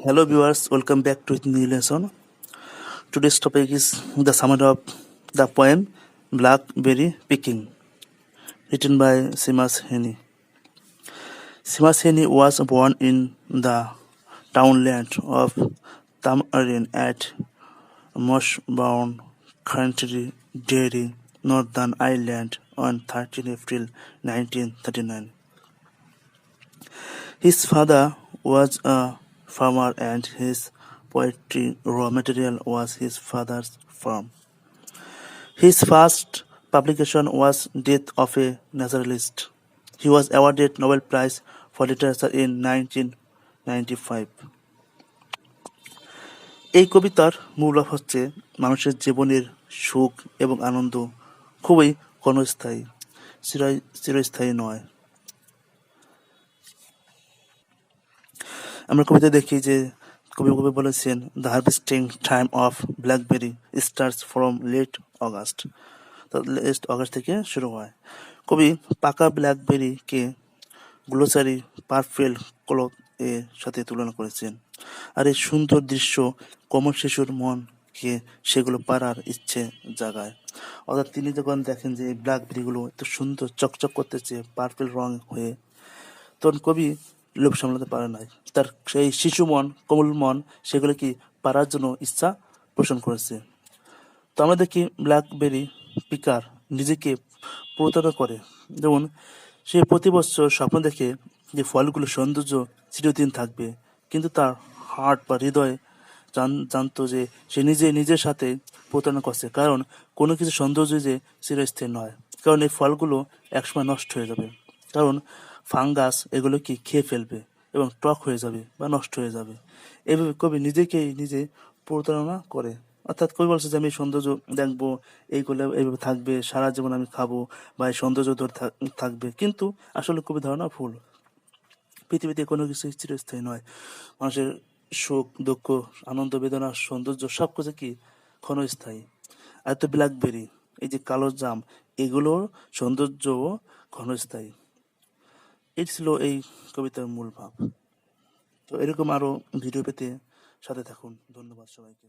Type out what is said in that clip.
Hello viewers, welcome back to the new lesson. Today's topic is the summary of the poem Blackberry Picking, written by Seamus Heaney. Seamus Heaney was born in the townland of Tamarin at Moshbourne County, Derry, Northern Ireland on 13 April 1939. His father was a farmer and his poetry raw material was his father's farm. His first publication was Death of a Naturalist. He was awarded Nobel Prize for Literature in 1995. এই কবিতার মূল হচ্ছে মানুষের জীবনের সুখ এবং আনন্দ খুবই ক্ষণস্থায়ী, চিরস্থায়ী নয়। আমরা কবিতা দেখি যে কবি বলেছেন the harvesting time of blackberry starts from late August, late August থেকে শুরু হয়। কবি পাকা ব্ল্যাকবেরিকে গ্লোসারি পারফেল ক্লথ এর সাথে তুলনা করেছেন, আর এই সুন্দর দৃশ্য কোমল শিশুর মনকে সেগুলো পারার ইচ্ছে জাগায়। অর্থাৎ তিনি যখন দেখেন যে এই ব্ল্যাকবেরিগুলো এত সুন্দর চকচক করতেছে পার্পেল রং হয়ে, তখন কবি লোভ সামলাতে পারে নাই, তার সেই শিশু মন, কোমল মন সেগুলো কি পারার জন্য ইচ্ছা পোষণ করেছে। তো আমরা দেখি ব্ল্যাকবেরি পিকার নিজেকে প্রতারণা করে, যেমন সে প্রতি বছর স্বপ্ন দেখে যে ফলগুলো সৌন্দর্য চিরদিন থাকবে, কিন্তু তার হার্ট বা হৃদয় জানতো যে সে নিজের সাথে প্রতারণা করছে, কারণ কোনো কিছু সৌন্দর্য যে চিরস্থায়ী নয়, কারণ এই ফলগুলো একসময় নষ্ট হয়ে যাবে, কারণ ফাঙ্গাস এগুলো কি খেয়ে ফেলবে এবং টক হয়ে যাবে বা নষ্ট হয়ে যাবে। এভাবে কবি নিজেকেই নিজে প্রতারণা করে। অর্থাৎ কবি বলছে যে আমি সৌন্দর্য দেখবো, এইগুলো এইভাবে থাকবে, সারা জীবন আমি খাবো বা এই সৌন্দর্য ধরে থাকবে, কিন্তু আসলে কবি ধারণা ভুল। পৃথিবীতে কোনো কিছু চিরস্থায়ী নয়। মানুষের সুখ দুঃখ আনন্দ বেদনা সৌন্দর্য সবকিছু কি ক্ষণস্থায়ী। আর তো ব্ল্যাকবেরি, এই যে কালো জাম, এগুলোর সৌন্দর্য ক্ষণস্থায়ী। এই ছিল এই কবিতার মূল ভাব। তো এরকম আরো ভিডিও পেতে সাথে থাকুন। ধন্যবাদ সবাইকে।